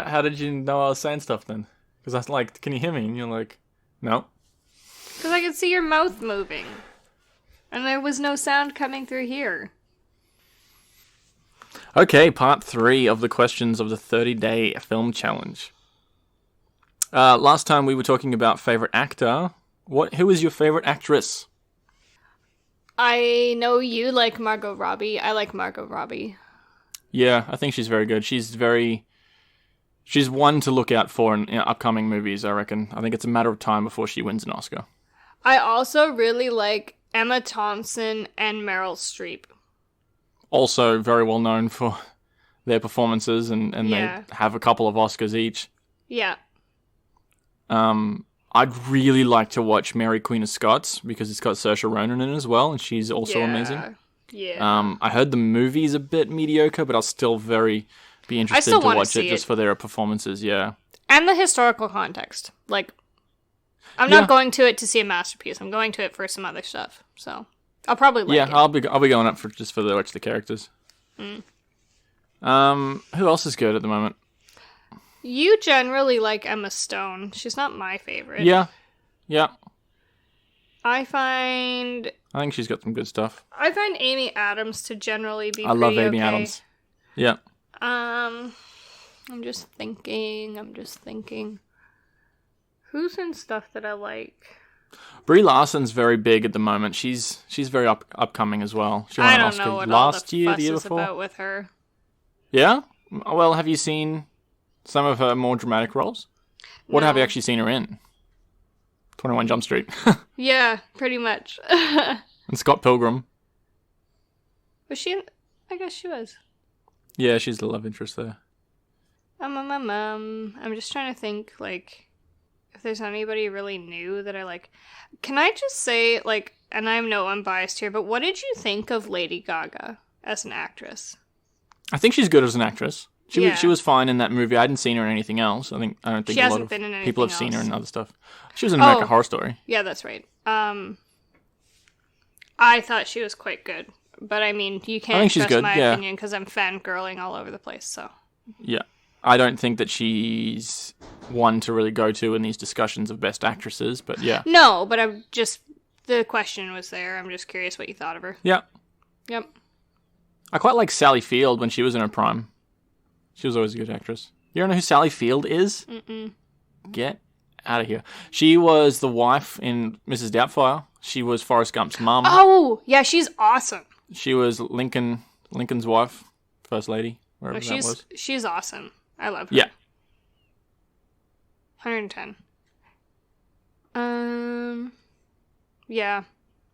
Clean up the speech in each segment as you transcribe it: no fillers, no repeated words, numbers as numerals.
How did you know I was saying stuff then? Because I was like, can you hear me? And you're like, no. Because I could see your mouth moving. And there was no sound coming through here. Okay, part 3 of the questions of the 30-day film challenge. Last time we were talking about favourite actor. Who is your favourite actress? I know you like Margot Robbie. I like Margot Robbie. Yeah, I think she's very good. She's one to look out for in upcoming movies, I reckon. I think it's a matter of time before she wins an Oscar. I also really like Emma Thompson and Meryl Streep. Also very well known for their performances, and Yeah. they have a couple of Oscars each. Yeah. I'd really like to watch Mary Queen of Scots because it's got Saoirse Ronan in it as well, and she's also amazing. Yeah. I heard the movie's a bit mediocre, but I'll still be interested to watch it just for their performances, yeah. And the historical context. Like, I'm not going to it to see a masterpiece. I'm going to it for some other stuff. So, I'll probably like it. Yeah, I'll be going up just for the watch the characters. Who else is good at the moment? You generally like Emma Stone. She's not my favorite. Yeah. I think she's got some good stuff. find Amy Adams to generally be I love Amy okay. Adams. Yeah. I'm just thinking. Who's in stuff that I like? Brie Larson's very big at the moment. She's very upcoming as well. She won I an don't Oscar know what last all the year, fuss the year is before. about with her. Yeah? Well, have you seen some of her more dramatic roles? What have you No. actually seen her in? 21 Jump Street. Yeah, pretty much. And Scott Pilgrim. Was she in? I guess she was. Yeah, she's the love interest there. I'm just trying to think, like, if there's anybody really new that I like. Can I just say, like, and I know I'm biased here, but what did you think of Lady Gaga as an actress? I think she's good as an actress. Yeah. She was fine in that movie. I hadn't seen her in anything else. I don't think She a lot hasn't of been in people have anything seen her else. in other stuff. She was in American Horror Story. Yeah, that's right. I thought she was quite good. But, I mean, you I can't think she's trust good, my yeah. opinion because I'm fangirling all over the place, so. Yeah. I don't think that she's one to really go to in these discussions of best actresses, but yeah. No, but the question was there. I'm just curious what you thought of her. Yeah. Yep. I quite like Sally Field when she was in her prime. She was always a good actress. You don't know who Sally Field is? Mm-mm. Get out of here. She was the wife in Mrs. Doubtfire. She was Forrest Gump's mum. Oh, yeah, she's awesome. She was Lincoln's wife, first lady, wherever that was. She's awesome. I love her. Yeah. 110. Yeah.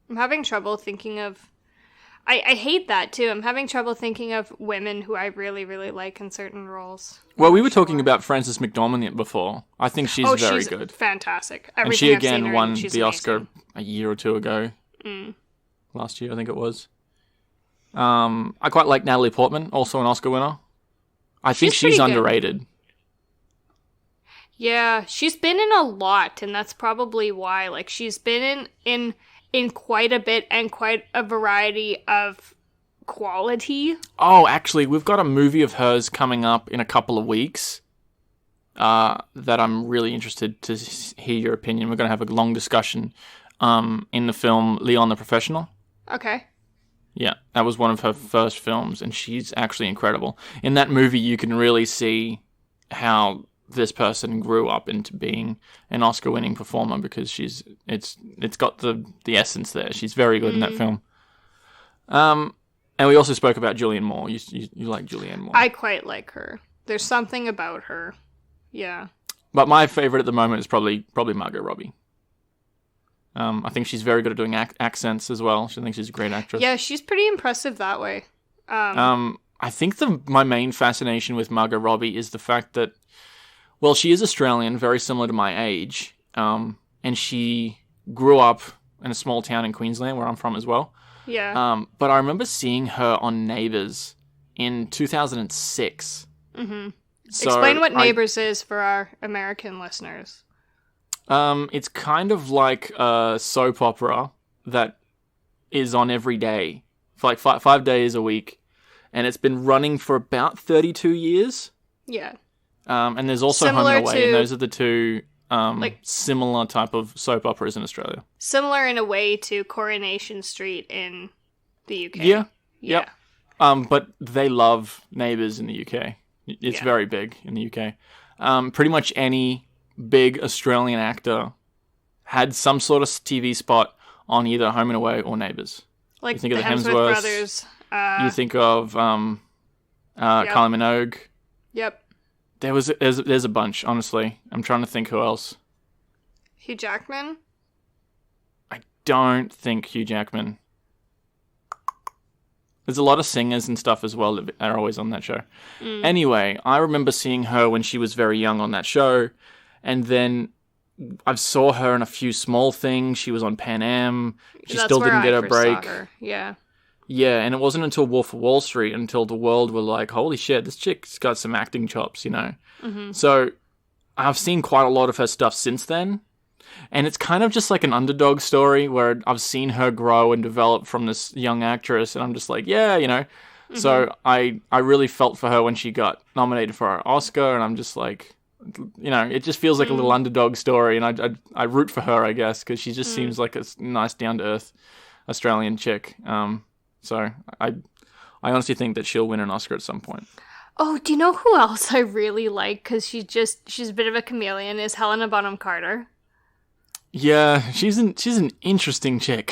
I'm having trouble thinking of... I hate that, too. I'm having trouble thinking of women who I really, really like in certain roles. Well, we were talking about Frances McDormand before. I think she's very she's good. Fantastic. And she I've seen again her won in, she's the amazing. Oscar a year or two ago. Last year, I think it was. I quite like Natalie Portman, also an Oscar winner. I think She's pretty she's good. underrated. Yeah, she's been in a lot, and that's probably why. Like, she's been in quite a bit and quite a variety of quality. Oh, actually, we've got a movie of hers coming up in a couple of weeks that I'm really interested to hear your opinion. We're going to have a long discussion in the film Leon the Professional. Okay. Yeah, that was one of her first films, and she's actually incredible. In that movie, you can really see how this person grew up into being an Oscar-winning performer because it's got the essence there. She's very good in that film. And we also spoke about Julianne Moore. You like Julianne Moore. I quite like her. There's something about her. Yeah. But my favorite at the moment is probably Margot Robbie. I think she's very good at doing accents as well. I think she's a great actress. Yeah, she's pretty impressive that way. I think my main fascination with Margot Robbie is the fact that, well, she is Australian, very similar to my age, and she grew up in a small town in Queensland, where I'm from as well. Yeah. But I remember seeing her on Neighbours in 2006. Mm-hmm. So Explain what Neighbours is for our American listeners. It's kind of like a soap opera that is on every day for like 5 days a week, and it's been running for about 32 years. Yeah. And there's also Similar Home and Away, to- and those are the two Like- similar type of soap operas in Australia. Similar in a way to Coronation Street in the UK. Yeah. Yeah. Yep. But they love Neighbours in the UK. It's Yeah. very big in the UK. Pretty much any big Australian actor had some sort of TV spot on either Home and Away or Neighbours. Like You think the of the Hemsworth Hemsworths, brothers. You think of Kylie Minogue. Yep. There's a bunch, honestly. I'm trying to think who else. Hugh Jackman. I don't think Hugh Jackman. There's a lot of singers and stuff as well that are always on that show. Anyway, I remember seeing her when she was very young on that show, and then I saw her in a few small things. She was on Pan Am. She That's still where didn't get I her first saw break. her. Yeah. Yeah, and it wasn't until Wolf of Wall Street until the world were like, holy shit, this chick's got some acting chops, you know? Mm-hmm. So I've seen quite a lot of her stuff since then. And it's kind of just like an underdog story where I've seen her grow and develop from this young actress. And I'm just like, yeah, you know? Mm-hmm. So I really felt for her when she got nominated for her Oscar. And I'm just like, you know, it just feels like a little underdog story. And I root for her, I guess, because she just seems like a nice, down-to-earth Australian chick. So I honestly think that she'll win an Oscar at some point. Oh, do you know who else I really like? Because she's a bit of a chameleon. Is Helena Bonham Carter. Yeah, she's an interesting chick.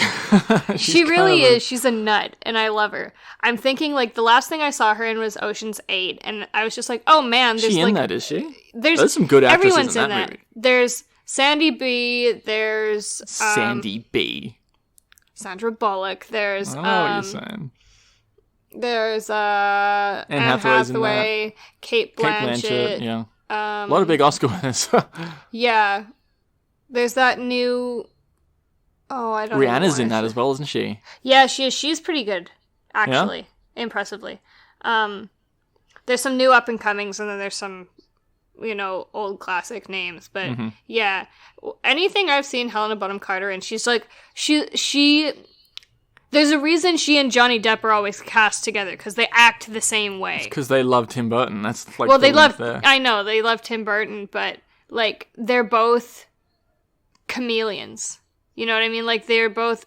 She really is. She's a nut, and I love her. I'm thinking like the last thing I saw her in was Ocean's 8, and I was just like, oh man, there's She in like that, is she? there's some good actresses everyone's in that movie. There's Sandy B. There's Sandy B. Sandra Bullock. There's I know what you're saying. There's Anne Hathaway's in Hathaway, Kate Blanchett. Yeah. A lot of big Oscar winners. Yeah. There's that new. Oh, I don't know. Rihanna's in that as well, isn't she? Yeah, she is. She's pretty good, actually. Impressively. There's some new up and comings, and then there's some, you know, old classic names. But yeah, anything I've seen Helena Bonham Carter in, she's like she. There's a reason she and Johnny Depp are always cast together because they act the same way. Because they love Tim Burton. That's like well, the they link love. there. I know they love Tim Burton, but like they're both chameleons. You know what I mean? Like they're both.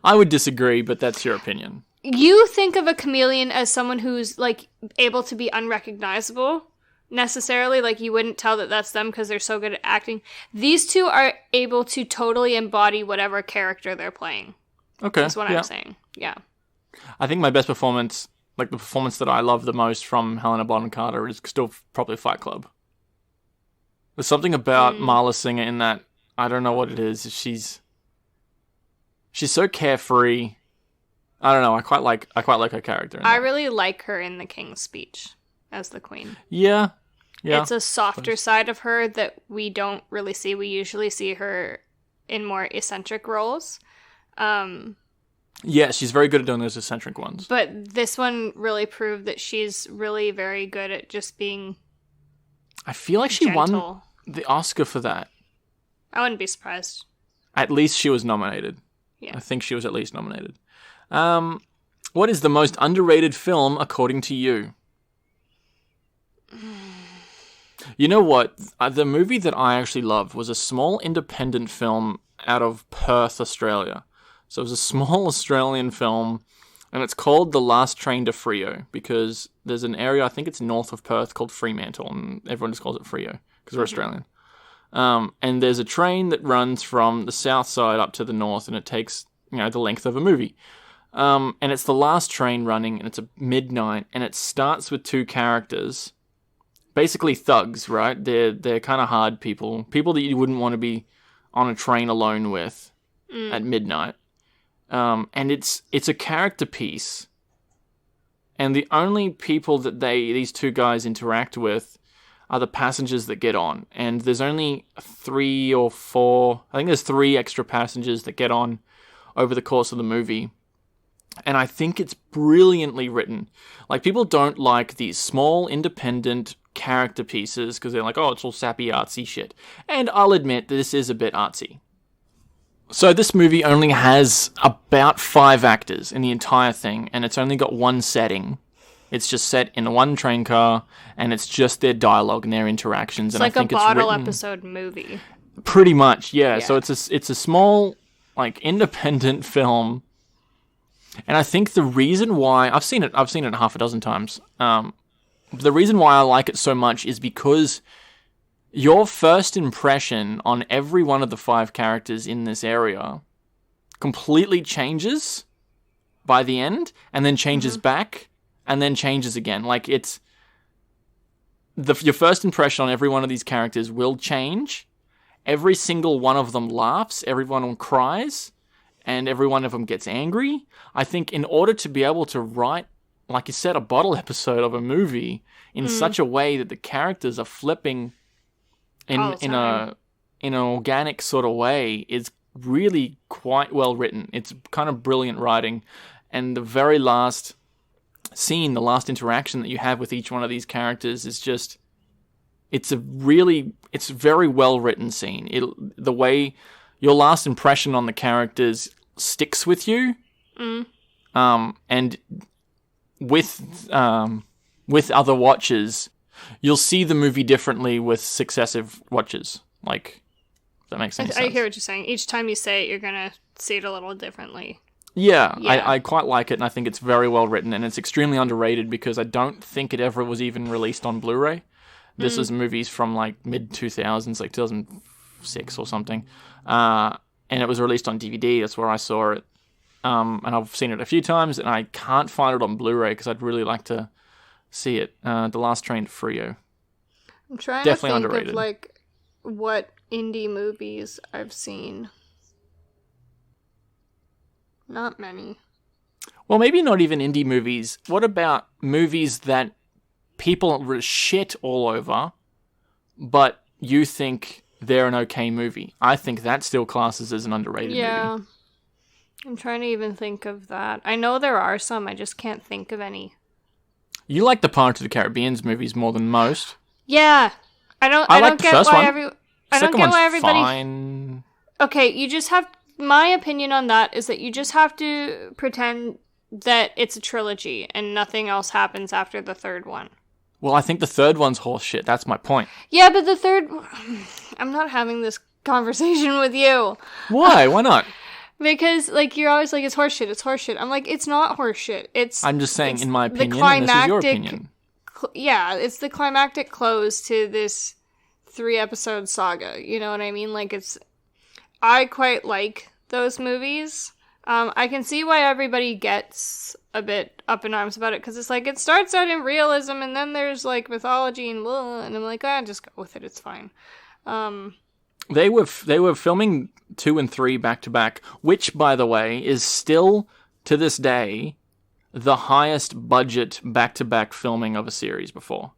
I would disagree, but that's your opinion. You think of a chameleon as someone who's like able to be unrecognizable necessarily. Like you wouldn't tell that that's them because they're so good at acting. These two are able to totally embody whatever character they're playing. Okay. That's what I'm saying. Yeah. I think my best performance, like the performance that I love the most from Helena Bonham Carter, is still probably Fight Club. There's something about Marla Singer in that. I don't know what it is. She's so carefree. I don't know. I quite like her character. I really like her in The King's Speech as the Queen. Yeah. It's a softer side of her that we don't really see. We usually see her in more eccentric roles. Yeah, she's very good at doing those eccentric ones. But this one really proved that she's really very good at just being I feel like she won gentle. the Oscar for that. I wouldn't be surprised. At least she was nominated. Yeah. I think she was at least nominated. What is the most underrated film according to you? You know what? The movie that I actually loved was a small independent film out of Perth, Australia. So it was a small Australian film, and it's called The Last Train to Freo, because there's an area, I think it's north of Perth, called Fremantle, and everyone just calls it Freo, because we're Australian. And there's a train that runs from the south side up to the north, and it takes, you know, the length of a movie. And it's the last train running, and it's at midnight, and it starts with two characters, basically thugs, right? They're kind of hard people that you wouldn't want to be on a train alone with at midnight. And it's a character piece, and the only people that these two guys interact with are the passengers that get on. And there's only 3 or 4, I think there's 3 extra passengers that get on over the course of the movie. And I think it's brilliantly written. Like, people don't like these small, independent character pieces because they're like, oh, it's all sappy, artsy shit. And I'll admit that this is a bit artsy. So this movie only has about 5 actors in the entire thing, and it's only got 1 setting. It's just set in one train car, and it's just their dialogue and their interactions. It's and like I think a bottle it's episode movie. pretty much, yeah. So it's a small, like, independent film, and I think the reason why I've seen it half a dozen times. The reason why I like it so much is because your first impression on every one of the 5 characters in this area completely changes by the end, and then changes back, and then changes again. Like, it's your first impression on every one of these characters will change. Every single one of them laughs, every one of them cries, and every one of them gets angry. I think in order to be able to write, like you said, a bottle episode of a movie in such a way that the characters are flipping in an organic sort of way is really quite well written. It's kind of brilliant writing. And the very last scene, the last interaction that you have with each one of these characters is just, it's a very well written scene. The way your last impression on the characters sticks with you. And with other watches, you'll see the movie differently with successive watches. Like, if that makes any sense. I hear what you're saying. Each time you say it, you're gonna see it a little differently. Yeah. I quite like it, and I think it's very well written, and it's extremely underrated because I don't think it ever was even released on Blu-ray. This is movies from, like, mid-2000s, like 2006 or something. And it was released on DVD. That's where I saw it. And I've seen it a few times, and I can't find it on Blu-ray because I'd really like to see it. The Last Train to Frio. I'm trying Definitely to think underrated. of, like, what indie movies I've seen. Not many. Well, maybe not even indie movies. What about movies that people shit all over, but you think they're an okay movie? I think that still classes as an underrated movie. Yeah. I'm trying to even think of that. I know there are some, I just can't think of any. You like the Pirates of the Caribbean movies more than most. Yeah. I don't get why everybody Fine. Okay, you just have, my opinion on that is that you just have to pretend that it's a trilogy and nothing else happens after the third one. Well, I think the third one's horseshit. That's my point. Yeah, but the third, I'm not having this conversation with you. Why? Why not? Because, like, you're always like, it's horseshit. I'm like, it's not horseshit. I'm just saying, in my opinion, and this is your opinion. Yeah, it's the climactic close to this 3-episode saga. You know what I mean? Like, I quite like those movies. I can see why everybody gets a bit up in arms about it, because it's like, it starts out in realism, and then there's, like, mythology and blah, and I'm like, just go with it, it's fine. They were filming 2 and 3 back to back, which, by the way, is still, to this day, the highest budget back to back filming of a series before.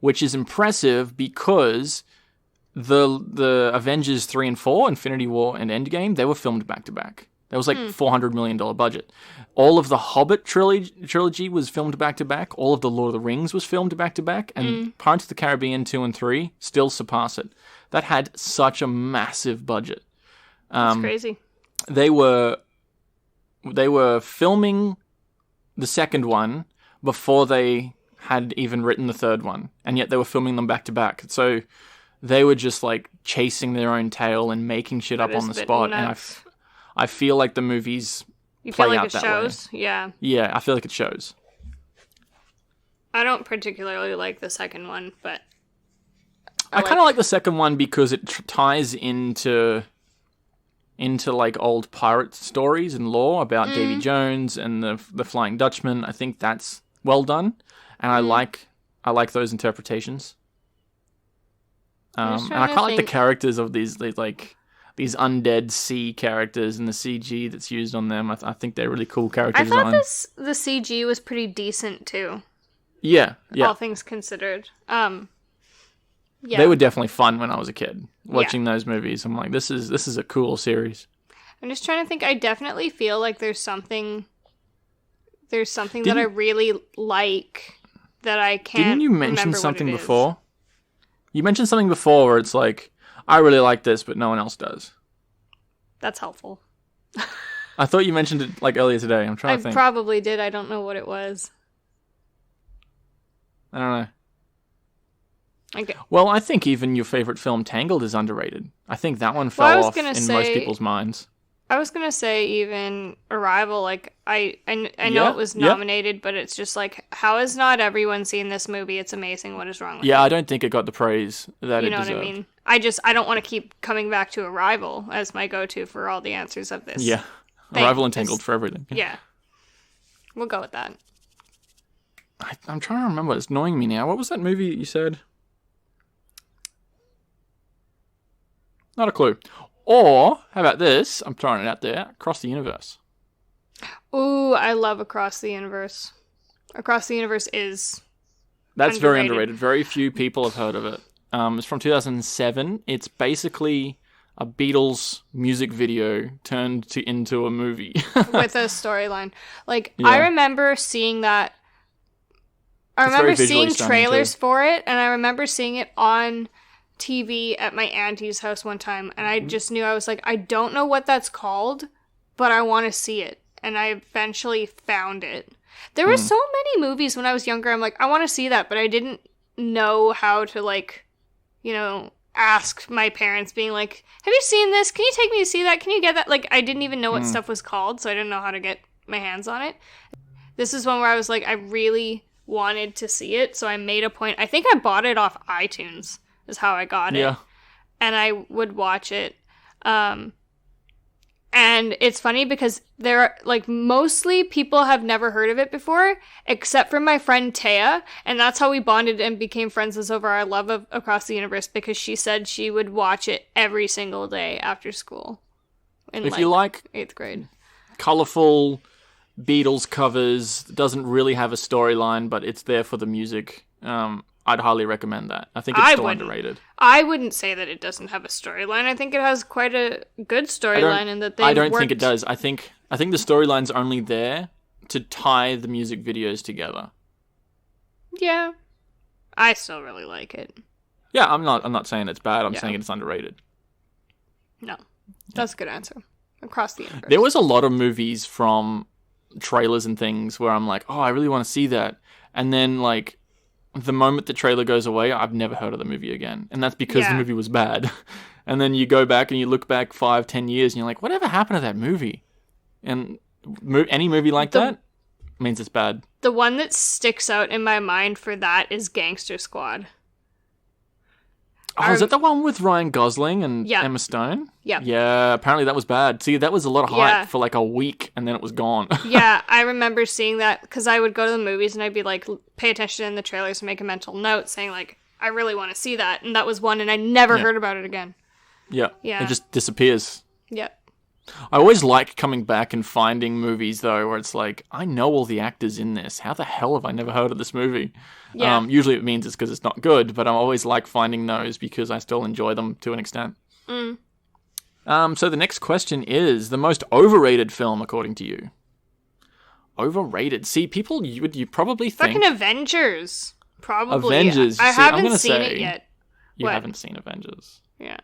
Which is impressive because the Avengers 3 and 4, Infinity War and Endgame, they were filmed back to back. That was like $400 million budget. All of the Hobbit trilogy was filmed back to back. All of the Lord of the Rings was filmed back to back. And Pirates of the Caribbean 2 and 3 still surpass it. That had such a massive budget. That's crazy. They were filming the second one before they had even written the third one. And yet they were filming them back to back. So they were just like chasing their own tail and making shit up on the spot. Nuts. And I feel like the movies You play feel like out it that shows? way. Yeah. Yeah, I feel like it shows. I don't particularly like the second one, but I kind of like the second one because it ties into like old pirate stories and lore about Davy Jones and the Flying Dutchman. I think that's well done, and I like those interpretations. And I quite like the characters of these undead sea characters and the CG that's used on them. I think they're really cool character design. I thought the CG was pretty decent too. Yeah. All things considered. Yeah. They were definitely fun when I was a kid. Watching those movies, I'm like, this is a cool series. I'm just trying to think. I definitely feel like there's something that I really like that I can't. Didn't you mention remember something what it before? You mentioned something before where it's like, I really like this, but no one else does. That's helpful. I thought you mentioned it like earlier today. I'm trying to think. I probably did. I don't know what it was. I don't know. Okay. Well, I think even your favorite film, Tangled, is underrated. I think that one fell off in most people's minds. I was gonna say even Arrival. Like I know it was nominated, but it's just like, how has not everyone seen this movie? It's amazing. What is wrong with it? I don't think it got the praise that it deserved. You know what I mean? I don't want to keep coming back to Arrival as my go-to for all the answers of this. Yeah, Arrival and Tangled for everything. Yeah, we'll go with that. I'm trying to remember. It's annoying me now. What was that movie you said? Not a clue. Or, how about this? I'm throwing it out there. Across the Universe. Ooh, I love Across the Universe. Across the Universe is That's underrated. Very underrated. Very few people have heard of it. It's from 2007. It's basically a Beatles music video turned into a movie. With a storyline. Like, I remember seeing that. I remember seeing trailers for it, and I remember seeing it on TV at my auntie's house one time, and I just knew, I was like, I don't know what that's called, but I want to see it. And I eventually found it. There were so many movies when I was younger, I'm like, I want to see that, but I didn't know how to, like, you know, ask my parents, being like, have you seen this? Can you take me to see that? Can you get that? Like, I didn't even know what stuff was called, so I didn't know how to get my hands on it. This is one where I was like, I really wanted to see it, so I made a point. I think I bought it off iTunes. Is how I got it. And I would watch it. And it's funny because there are, like, mostly people have never heard of it before, except for my friend Taya, and that's how we bonded and became friends, is over our love of Across the Universe, because she said she would watch it every single day after school. If you like 8th grade. Colourful Beatles covers, doesn't really have a storyline, but it's there for the music. I'd highly recommend that. I think it's still underrated. I wouldn't say that it doesn't have a storyline. I think it has quite a good storyline, and that I don't think it does. I think the storyline's only there to tie the music videos together. Yeah, I still really like it. Yeah, I'm not saying it's bad. I'm saying it's underrated. No, that's a good answer. Across the Universe. There was a lot of movies from trailers and things where I'm like, oh, I really want to see that, and then, like, the moment the trailer goes away, I've never heard of the movie again. And that's because the movie was bad. And then you go back and you look back 5-10 years and you're like, whatever happened to that movie? And any movie like that means it's bad. The one that sticks out in my mind for that is Gangster Squad. Oh, is that the one with Ryan Gosling and Emma Stone? Yeah. Yeah, apparently that was bad. See, that was a lot of hype for like a week, and then it was gone. Yeah, I remember seeing that, because I would go to the movies and I'd be like, pay attention in the trailers and make a mental note saying, like, I really want to see that. And that was one, and I never heard about it again. Yeah. It just disappears. Yeah. I always like coming back and finding movies, though, where it's like, I know all the actors in this. How the hell have I never heard of this movie? Yeah. Usually it means it's because it's not good, but I always like finding those because I still enjoy them to an extent. So the next question is, the most overrated film, according to you? Overrated? See, people, you probably think... Fucking Avengers. Probably. Avengers. I haven't seen it yet. You haven't seen Avengers. Yeah.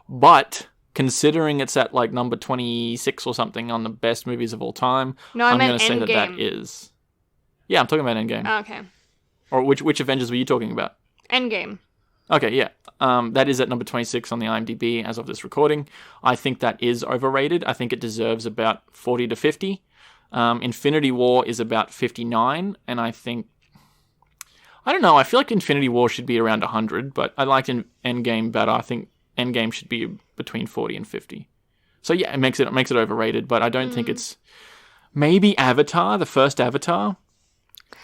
But... considering it's at, like, number 26 or something on the best movies of all time, I'm going to say that is... Yeah, I'm talking about Endgame. Oh, okay. Or which Avengers were you talking about? Endgame. Okay, yeah. That is at number 26 on the IMDb as of this recording. I think that is overrated. I think it deserves about 40 to 50. Infinity War is about 59, and I think... I don't know, I feel like Infinity War should be around 100, but I liked Endgame better. I think Endgame should be between 40 and 50. So yeah, it makes it overrated, but I don't think it's... Maybe Avatar, the first Avatar,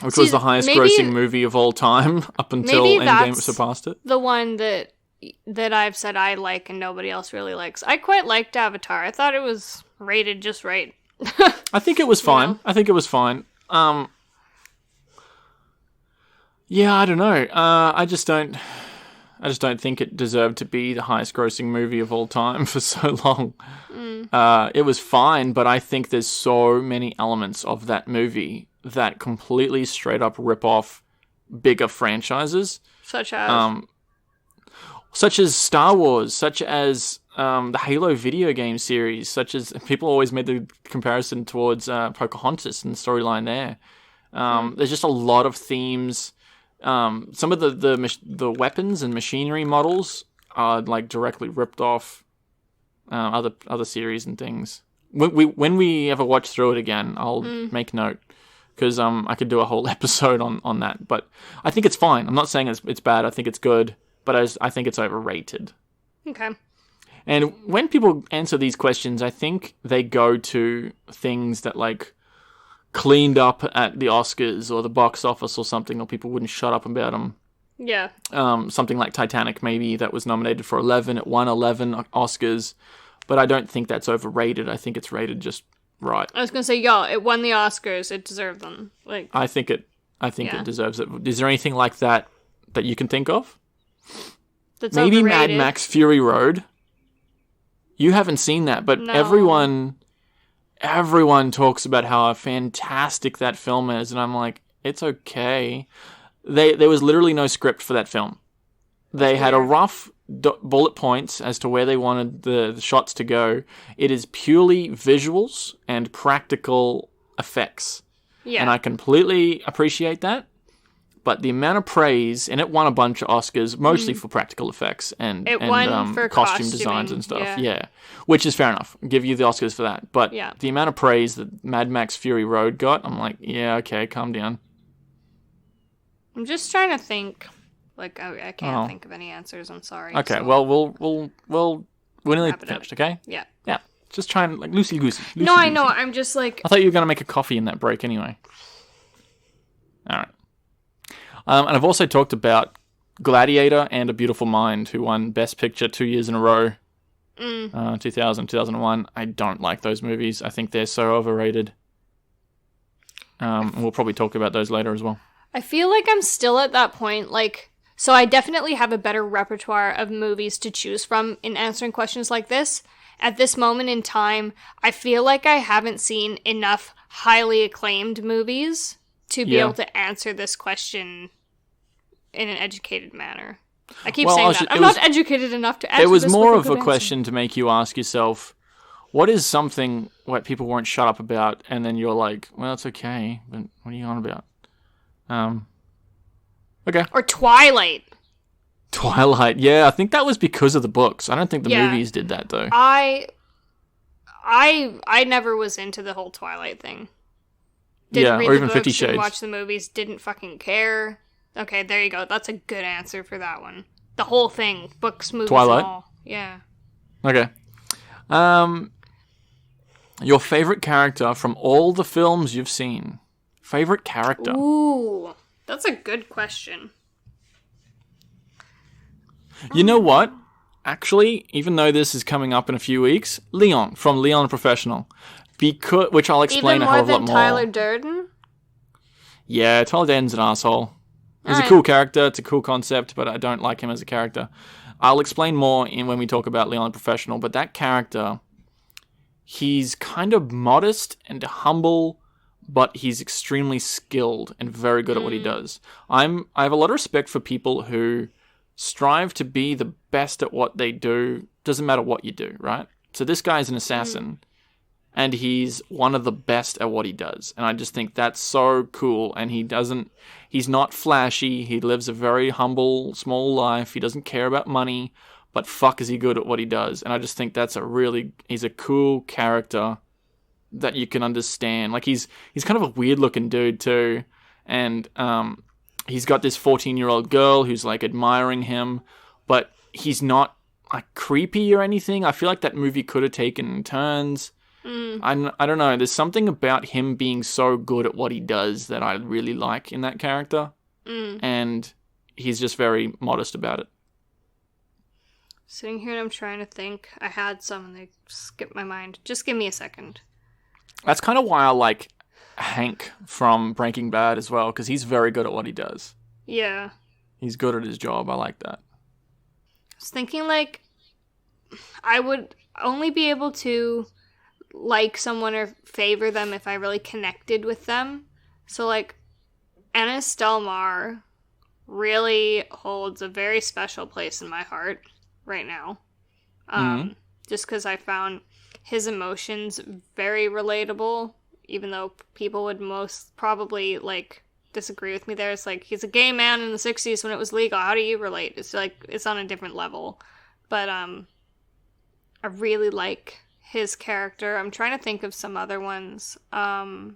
which was the highest grossing movie of all time up until Endgame surpassed it. The one that I've said I like and nobody else really likes. I quite liked Avatar. I thought it was rated just right. I think it was fine. You know? I think it was fine. Yeah, I don't know. I just don't think it deserved to be the highest grossing movie of all time for so long. It was fine, but I think there's so many elements of that movie that completely straight up rip off bigger franchises. Such as Star Wars, such as the Halo video game series, such as... People always made the comparison towards Pocahontas and the storyline there. There's just a lot of themes some of the weapons and machinery models are like directly ripped off other series and things. When we ever watch through it again, I'll make note, because I could do a whole episode on that. But I think it's fine. I'm not saying it's bad. I think it's good, but I think it's overrated. Okay. And when people answer these questions, I think they go to things that like cleaned up at the Oscars or the box office or something, or people wouldn't shut up about them. Yeah. Something like Titanic, maybe, that was nominated for 11. It won 11 Oscars, but I don't think that's overrated. I think it's rated just right. I was gonna say, yeah, it won the Oscars. It deserved them. Like, I think it deserves it. Is there anything like that you can think of? That's maybe overrated. Mad Max Fury Road. You haven't seen that, but No. everyone talks about how fantastic that film is, and I'm like, it's okay. There was literally no script for that film. They had a rough bullet points as to where they wanted the shots to go. It is purely visuals and practical effects. Yeah. And I completely appreciate that. But the amount of praise, and it won a bunch of Oscars, mostly for practical effects and won for costume designs and stuff. yeah. Yeah, which is fair enough. Give you the Oscars for that. But the amount of praise that Mad Max Fury Road got, I'm like, yeah, okay, calm down. I'm just trying to think. Like, I can't think of any answers. I'm sorry. Okay, so. well, we're nearly Wrap it finished, up. okay? Yeah. Yeah, just try and, like, loosey-goosey. No, I know. I'm just like... I thought you were going to make a coffee in that break anyway. All right. And I've also talked about Gladiator and A Beautiful Mind, who won Best Picture 2 years in a row. 2000, 2001. I don't like those movies. I think they're so overrated. And we'll probably talk about those later as well. I feel like I'm still at that point, like... So I definitely have a better repertoire of movies to choose from in answering questions like this. At this moment in time, I feel like I haven't seen enough highly acclaimed movies to be able to answer this question in an educated manner. I keep saying that. I'm not educated enough to answer this. It was more of a answer. question to make you ask yourself, what is something what people won't shut up about, and then you're like, well, it's okay, but what are you on about? Okay. Or Twilight. Twilight, yeah, I think that was because of the books. I don't think the movies did that, though. I never was into the whole Twilight thing. Didn't read or the even books, 50 didn't Shades. watch the movies, didn't fucking care. Okay, there you go. That's a good answer for that one. The whole thing. Books, movies, Twilight? and all. Yeah. Okay. Your favorite character from all the films you've seen. Favorite character? Ooh, that's a good question. You know what? Actually, even though this is coming up in a few weeks, Leon from Leon Professional. Which I'll explain a whole lot more. Even more than Tyler Durden? Yeah, Tyler Durden's an asshole. He's a Alright. cool character, it's a cool concept, but I don't like him as a character. I'll explain more when we talk about Leon Professional, but that character, he's kind of modest and humble, but he's extremely skilled and very good at what he does. I have a lot of respect for people who strive to be the best at what they do. Doesn't matter what you do, right? So this guy's an assassin, and he's one of the best at what he does. And I just think that's so cool. And he's not flashy. He lives a very humble, small life. He doesn't care about money, but fuck is he good at what he does. And I just think he's a cool character that you can understand. Like he's kind of a weird looking dude too. And, he's got this 14-year-old girl who's like admiring him, but he's not like creepy or anything. I feel like that movie could have taken turns. I don't know. There's something about him being so good at what he does that I really like in that character. And he's just very modest about it. Sitting here and I'm trying to think. I had some and they skipped my mind. Just give me a second. That's kind of why I like Hank from Breaking Bad as well, because he's very good at what he does. Yeah. He's good at his job. I like that. I was thinking, like, I would only be able to like someone or favor them if I really connected with them. So, like, Ennis Del Mar really holds a very special place in my heart right now. Just because I found his emotions very relatable, even though people would most probably, like, disagree with me there. It's like, he's a gay man in the 60s when it was legal. How do you relate? It's like, it's on a different level. But I really like his character. I'm trying to think of some other ones. A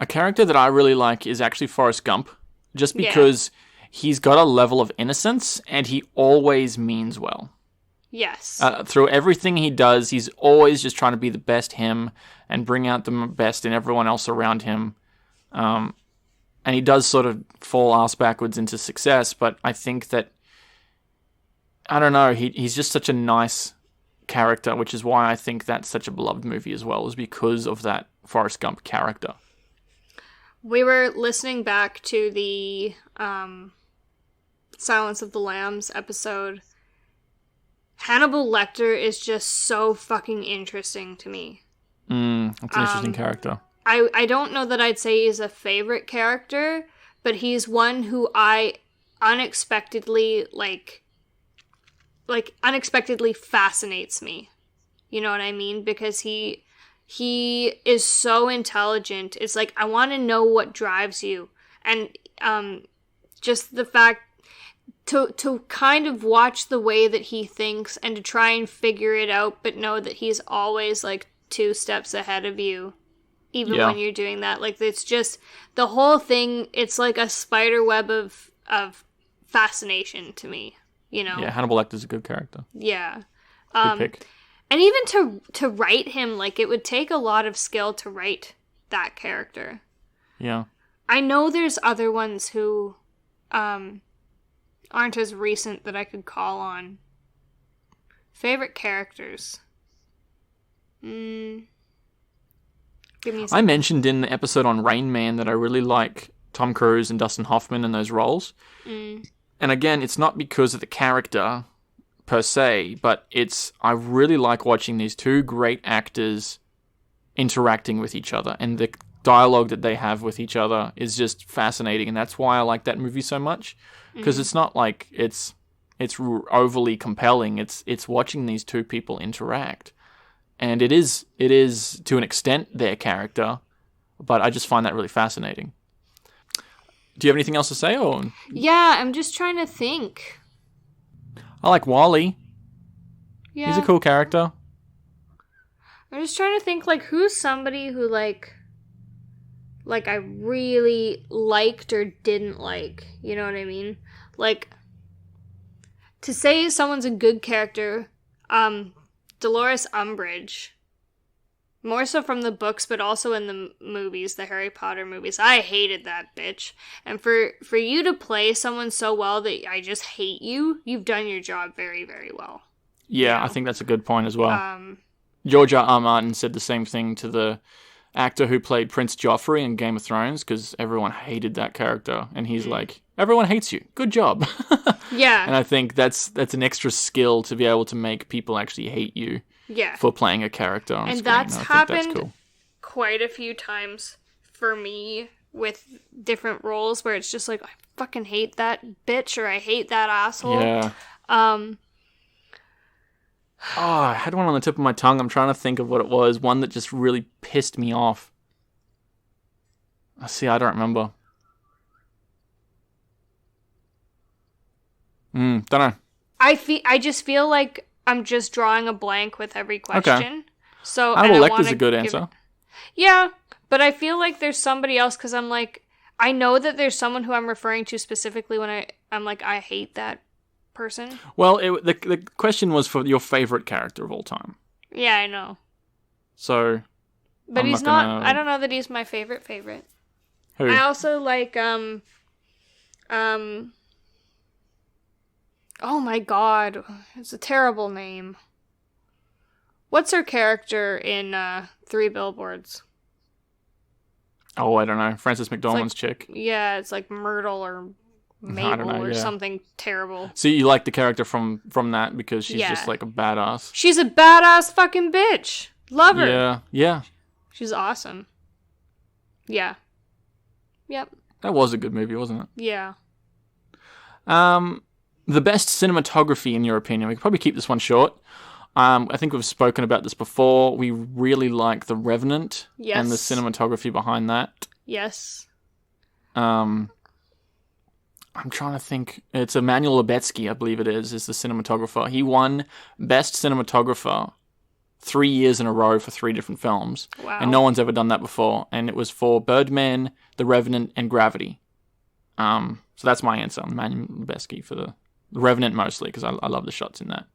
character that I really like is actually Forrest Gump, just because he's got a level of innocence and he always means well. Yes. Through everything he does, he's always just trying to be the best him and bring out the best in everyone else around him. And he does sort of fall ass backwards into success, but I think that, I don't know, he's just such a nice character, which is why I think that's such a beloved movie as well, is because of that Forrest Gump character. We were listening back to the Silence of the Lambs episode. Hannibal Lecter is just so fucking interesting to me. That's an interesting character. I don't know that I'd say he's a favorite character, but he's one who I unexpectedly, unexpectedly fascinates me. You know what I mean? Because he is so intelligent. It's like, I want to know what drives you. And just the fact to kind of watch the way that he thinks and to try and figure it out, but know that he's always like 2 steps ahead of you, even when you're doing that. Like, it's just, the whole thing, it's like a spider web of fascination to me, you know? Yeah, Hannibal Lecter's a good character. Yeah. Good pick. And even to write him, like, it would take a lot of skill to write that character. Yeah. I know there's other ones who aren't as recent that I could call on. Favorite characters. Give me I mentioned in the episode on Rain Man that I really like Tom Cruise and Dustin Hoffman in those roles. And again, it's not because of the character per se, but I really like watching these 2 great actors interacting with each other, and the dialogue that they have with each other is just fascinating, and that's why I like that movie so much, because it's not like it's overly compelling. It's watching these 2 people interact, and it is to an extent their character, but I just find that really fascinating. Do you have anything else to say? Or yeah, I'm just trying to think. I like Wally. Yeah. He's a cool character. I'm just trying to think, like, who's somebody who, like I really liked or didn't like. You know what I mean? Like, to say someone's a good character, Dolores Umbridge. More so from the books, but also in the movies, the Harry Potter movies. I hated that bitch. And for you to play someone so well that I just hate you, you've done your job very, very well. Yeah, you know? I think that's a good point as well. George R. Martin said the same thing to the actor who played Prince Joffrey in Game of Thrones, because everyone hated that character. And he's like, everyone hates you. Good job. Yeah. And I think that's an extra skill to be able to make people actually hate you. Yeah. For playing a character on screen. And that's happened quite a few times for me with different roles where it's just like, I fucking hate that bitch, or I hate that asshole. Yeah. I had one on the tip of my tongue. I'm trying to think of what it was. One that just really pissed me off. I don't remember. Don't know. I just feel like I'm just drawing a blank with every question. Okay. So Hannibal Lecter's a good answer. Yeah, but I feel like there's somebody else, because I'm like, I know that there's someone who I'm referring to specifically when I'm like, I hate that person. Well, the question was for your favorite character of all time. Yeah, I know. So, but he's not. I don't know that he's my favorite. Who? I also like oh my god, it's a terrible name. What's her character in 3 Billboards? Oh, I don't know. Frances McDormand's chick. Yeah, it's like Myrtle or Mabel or something terrible. So you like the character from that because she's just like a badass? She's a badass fucking bitch. Love her. Yeah, yeah. She's awesome. Yeah. Yep. That was a good movie, wasn't it? Yeah. The best cinematography, in your opinion? We could probably keep this one short. I think we've spoken about this before. We really like The Revenant and the cinematography behind that. Yes. I'm trying to think. It's Emmanuel Lubetsky, I believe it is the cinematographer. He won Best Cinematographer 3 years in a row for 3 different films. Wow. And no one's ever done that before. And it was for Birdman, The Revenant, and Gravity. So that's my answer, Emmanuel Lubetsky for the Revenant mostly, because I love the shots in that.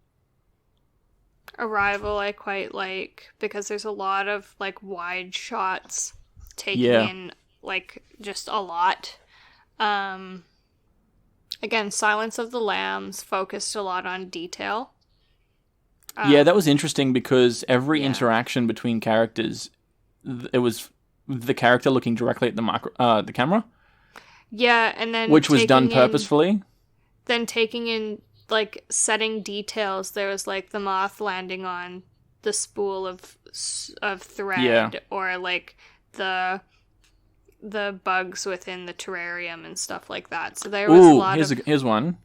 Arrival I quite like, because there's a lot of, like, wide shots taking in, like, just a lot. Again, Silence of the Lambs focused a lot on detail. Yeah, that was interesting because every interaction between characters, it was the character looking directly at the camera. Yeah, and then which was done purposefully. Then taking in, like, setting details. There was, like, the moth landing on the spool of thread, or, like, the bugs within the terrarium and stuff like that. So there was a lot here's one.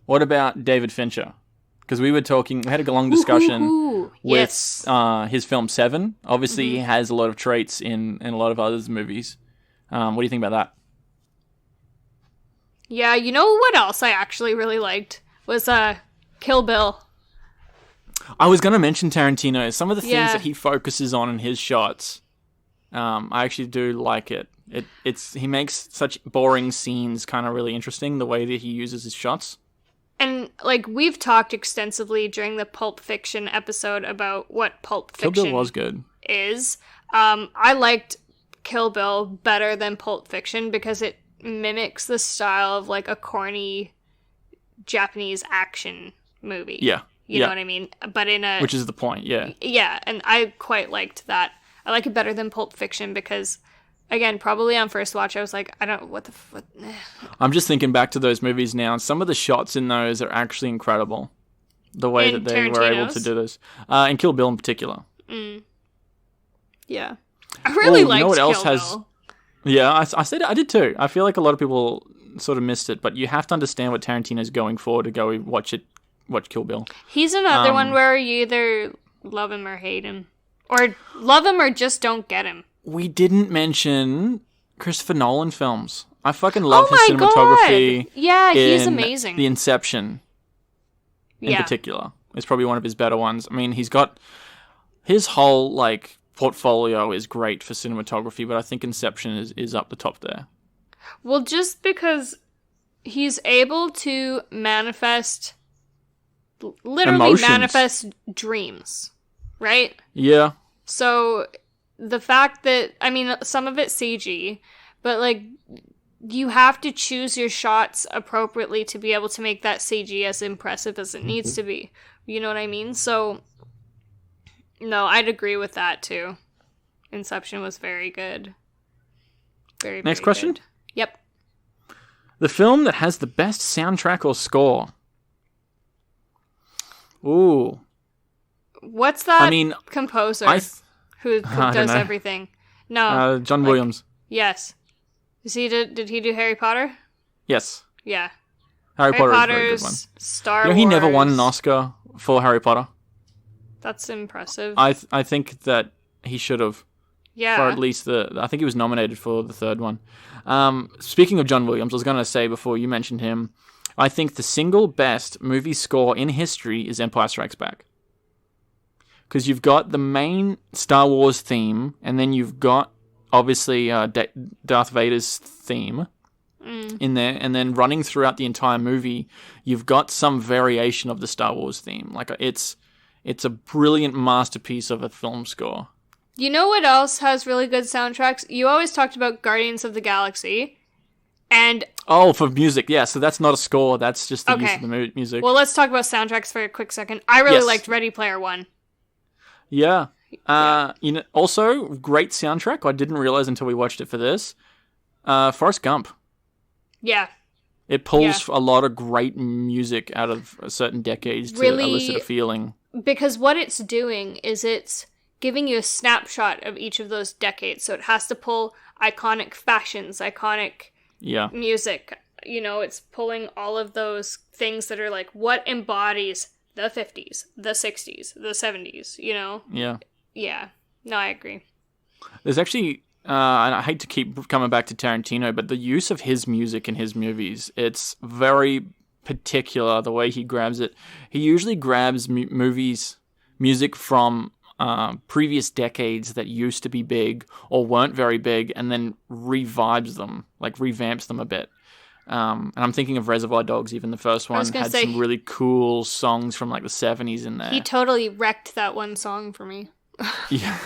What about David Fincher? Because we had a long discussion with his film Seven. Obviously, he has a lot of traits in a lot of others movies. What do you think about that? Yeah, you know what else I actually really liked was Kill Bill. I was going to mention Tarantino. Some of the things that he focuses on in his shots, I actually do like it. He makes such boring scenes kind of really interesting, the way that he uses his shots. And, like, we've talked extensively during the Pulp Fiction episode about what Pulp Fiction Kill Bill was good. is. I liked Kill Bill better than Pulp Fiction because it mimics the style of, like, a corny Japanese action movie. Yeah. You know what I mean? But which is the point, yeah. Yeah, and I quite liked that. I like it better than Pulp Fiction because, again, probably on first watch, I was like, I don't... What. I'm just thinking back to those movies now, and some of the shots in those are actually incredible. The way that they were able to do this. And Kill Bill in particular. Yeah. I really liked Kill Bill. Yeah, I said it, I did too. I feel like a lot of people sort of missed it, but you have to understand what Tarantino's going for to go watch Kill Bill. He's another one where you either love him or hate him. Or love him or just don't get him. We didn't mention Christopher Nolan films. I fucking love his cinematography. God. Yeah, he's amazing. The Inception, in particular, is probably one of his better ones. I mean, he's got his whole, like, portfolio is great for cinematography, but I think Inception is up the top there. Well, just because he's able to literally manifest dreams, right? Yeah. So the fact that, I mean, some of it's CG, but, like, you have to choose your shots appropriately to be able to make that CG as impressive as it needs to be. You know what I mean? So, no, I'd agree with that too. Inception was very good. Very Next question? Good. Yep. The film that has the best soundtrack or score. Ooh. What's that composer who does everything? No. John Williams. Yes. Did he do Harry Potter? Yes. Yeah. Harry Potter is a very good one. Star Wars. He never won an Oscar for Harry Potter. That's impressive. I think that he should have. Yeah. For at least I think he was nominated for the third one. Speaking of John Williams, I was going to say before you mentioned him, I think the single best movie score in history is Empire Strikes Back. Because you've got the main Star Wars theme, and then you've got, obviously, Darth Vader's theme in there, and then running throughout the entire movie, you've got some variation of the Star Wars theme. Like, it's a brilliant masterpiece of a film score. You know what else has really good soundtracks? You always talked about Guardians of the Galaxy, and... Oh, for music, yeah, so that's not a score, that's just the use of the music. Well, let's talk about soundtracks for a quick second. I really liked Ready Player One. Yeah. Also, great soundtrack. I didn't realize until we watched it for this. Forrest Gump. Yeah. It pulls a lot of great music out of certain decades to elicit a feeling. Because what it's doing is it's giving you a snapshot of each of those decades. So it has to pull iconic fashions, iconic music. You know, it's pulling all of those things that are like, what embodies the 50s, the 60s, the 70s, you know? Yeah. Yeah. No, I agree. There's actually and I hate to keep coming back to Tarantino, but the use of his music in his movies, it's very particular, the way he grabs it. He usually grabs music from previous decades that used to be big or weren't very big, and then revibes them, like revamps them a bit. And I'm thinking of Reservoir Dogs, even the first one had some really cool songs from like the 70s in there. He totally wrecked that one song for me. Yeah.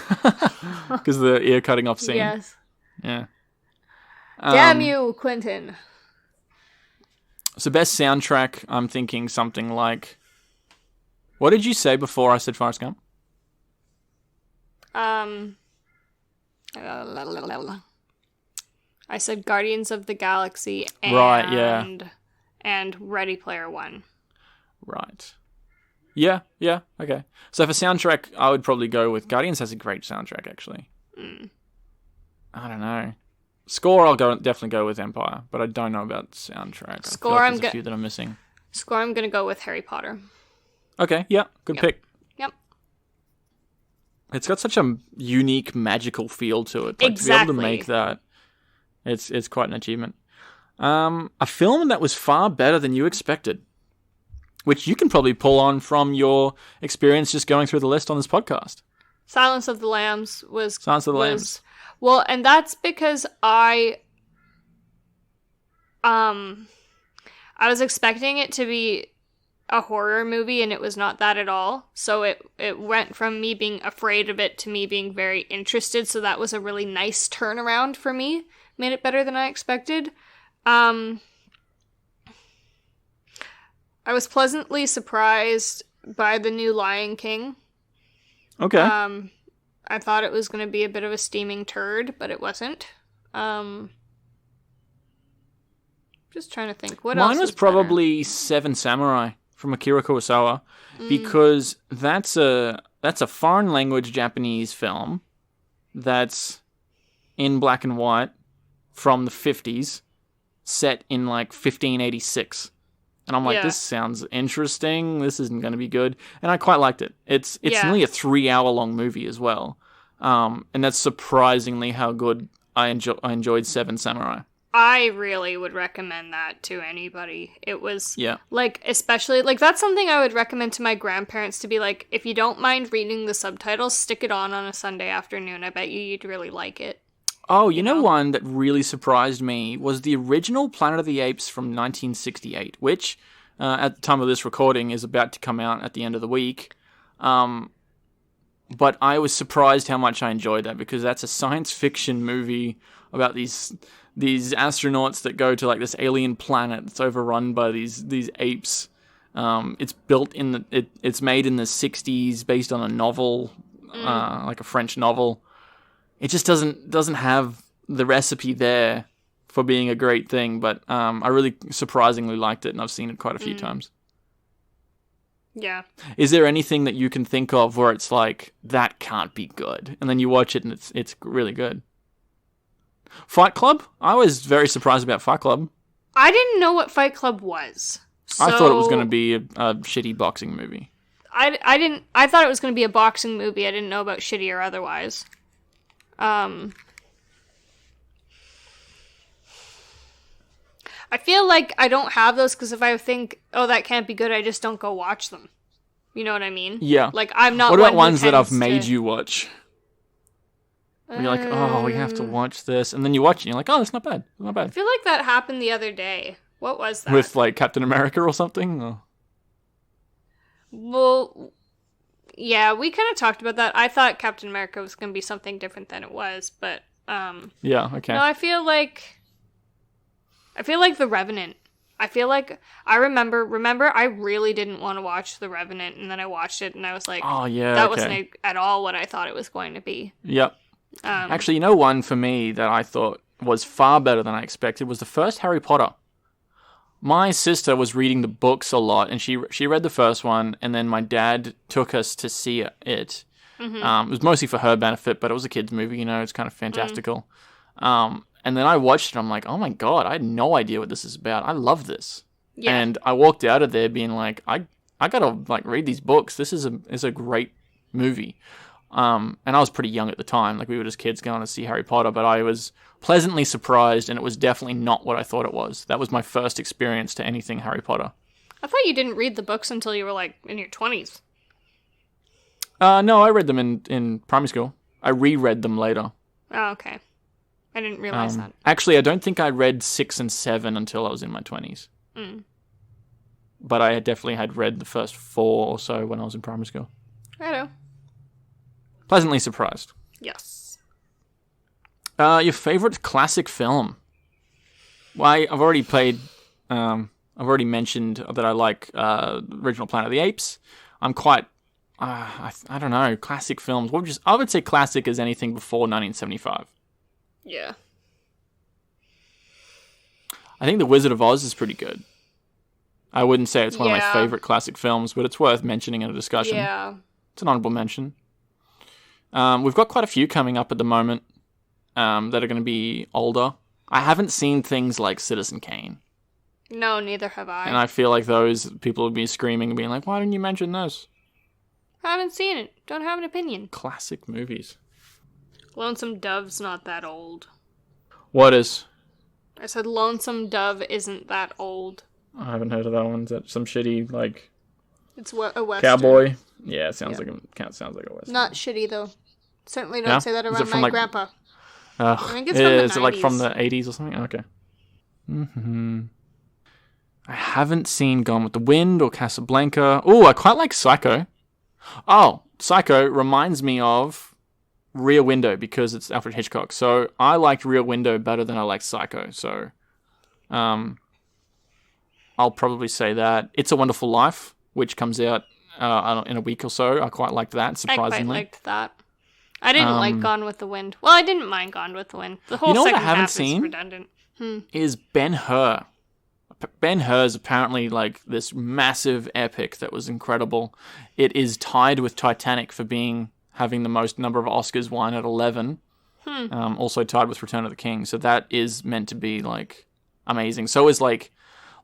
Because the ear cutting off scene. Yes. Yeah. Damn you, Quentin. So best soundtrack, I'm thinking something like... What did you say before I said Forrest Gump? I said Guardians of the Galaxy and, right, yeah. and Ready Player One. Right. Yeah, okay. So for soundtrack, I would probably go with... Guardians has a great soundtrack, actually. I don't know. Score, I'll definitely go with Empire, but I don't know about soundtrack. Score, there's a few that I'm missing. Score, I'm going to go with Harry Potter. Okay, yeah, good pick. Yep. It's got such a unique, magical feel to it. Exactly. To be able to make that, it's quite an achievement. A film that was far better than you expected, which you can probably pull on from your experience just going through the list on this podcast. Silence of the Lambs was... Silence of the Lambs. Well, and that's because I was expecting it to be a horror movie, and it was not that at all. So it went from me being afraid of it to me being very interested. So that was a really nice turnaround for me. Made it better than I expected. I was pleasantly surprised by the new Lion King. Okay. I thought it was going to be a bit of a steaming turd, but it wasn't. Just trying to think. What else? Mine was probably Seven Samurai from Akira Kurosawa, because that's a foreign language Japanese film that's in black and white from the 50s, set in like 1586. And I'm like, This sounds interesting. This isn't going to be good. And I quite liked it. It's only a 3-hour-long movie as well. And that's surprisingly how good I enjoyed Seven Samurai. I really would recommend that to anybody. It was, especially, that's something I would recommend to my grandparents to be like, if you don't mind reading the subtitles, stick it on a Sunday afternoon. I bet you'd really like it. Oh, you know one that really surprised me was the original Planet of the Apes from 1968, which, at the time of this recording, is about to come out at the end of the week. But I was surprised how much I enjoyed that, because that's a science fiction movie about these astronauts that go to like this alien planet that's overrun by these apes. It's built it's made in the 60s, based on a novel, like a French novel. It just doesn't have the recipe there for being a great thing, but I really surprisingly liked it, and I've seen it quite a few times. Yeah. Is there anything that you can think of where it's like, that can't be good, and then you watch it and it's really good? Fight Club? I was very surprised about Fight Club. I didn't know what Fight Club was. So... I thought it was going to be a shitty boxing movie. I thought it was going to be a boxing movie. I didn't know about shitty or otherwise. I feel like I don't have those because if I think, oh, that can't be good, I just don't go watch them. You know what I mean? Yeah. Like, I'm not. What about ones that I've made you watch? Where you're like, oh, we have to watch this, and then you watch it, and you're like, oh, that's not bad. It's not bad. I feel like that happened the other day. What was that? With like Captain America or something? Or... Well, yeah, we kind of talked about that. I thought Captain America was going to be something different than it was, but yeah, okay. No, I feel like The Revenant. I feel like I remember I really didn't want to watch The Revenant, and then I watched it and I was like, oh yeah, that wasn't at all what I thought it was going to be. Yep. Actually, you know, one for me that I thought was far better than I expected was the first Harry Potter. My sister was reading the books a lot, and she read the first one, and then my dad took us to see it. Mm-hmm. It was mostly for her benefit, but it was a kid's movie, you know, it's kind of fantastical. And then I watched it, and I'm like, oh my god, I had no idea what this is about. I love this. Yeah. And I walked out of there being like, I gotta like read these books. This is a great movie. And I was pretty young at the time. Like, we were just kids going to see Harry Potter, but I was pleasantly surprised, and it was definitely not what I thought it was. That was my first experience to anything Harry Potter. I thought you didn't read the books until you were, like, in your 20s. No, I read them in primary school. I reread them later. Oh, okay. I didn't realize that. Actually, I don't think I read 6 and 7 until I was in my 20s. But I definitely had read the first 4 or so when I was in primary school. Righto. Pleasantly surprised. Yes. Your favorite classic film? Well, I've already mentioned that I like original Planet of the Apes. I'm quite, I don't know, classic films. I would say classic is anything before 1975. Yeah. I think The Wizard of Oz is pretty good. I wouldn't say it's one of my favorite classic films, but it's worth mentioning in a discussion. Yeah. It's an honorable mention. We've got quite a few coming up at the moment that are going to be older. I haven't seen things like Citizen Kane. No, neither have I. And I feel like those people would be screaming and being like, why didn't you mention this? I haven't seen it. Don't have an opinion. Classic movies. Lonesome Dove's not that old. What is? I said Lonesome Dove isn't that old. I haven't heard of that one. Is that some shitty, like... It's a western. Cowboy? Yeah, it sounds like a western. Not shitty, though. Certainly don't say that around my grandpa. I think it's from the 90s. Is it like from the 80s or something? Okay. I haven't seen Gone with the Wind or Casablanca. Oh, I quite like Psycho. Oh, Psycho reminds me of Rear Window because it's Alfred Hitchcock. So I liked Rear Window better than I liked Psycho. So I'll probably say that. It's a Wonderful Life, which comes out in a week or so. I quite liked that, surprisingly. I quite liked that. I didn't like Gone with the Wind. Well, I didn't mind Gone with the Wind. The whole second half is redundant. Is Ben-Hur. Ben-Hur is apparently like this massive epic that was incredible. It is tied with Titanic for having the most number of Oscars won at 11. Also tied with Return of the King. So that is meant to be like amazing. So is like